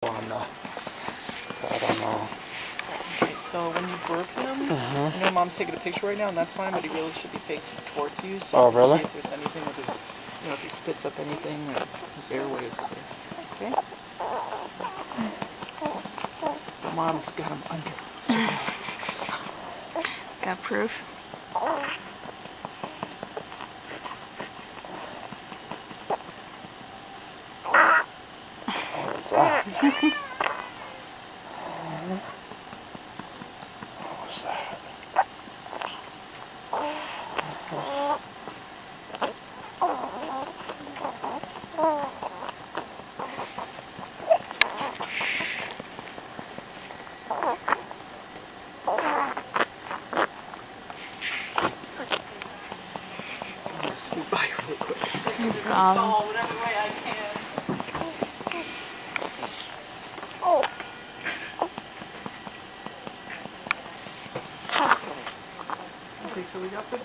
So I don't know. Okay, so when you burp him, I know Mom's taking a picture right now, and that's fine, but he really should be facing towards you, so you can really? see if there's anything with his, if he spits up anything, or his airway is clear. Okay? Mom's got him under surveillance. Got proof? What is that? What's that? I'm gonna scoot by really quick. Um, Whatever way I can. Okay, so we got the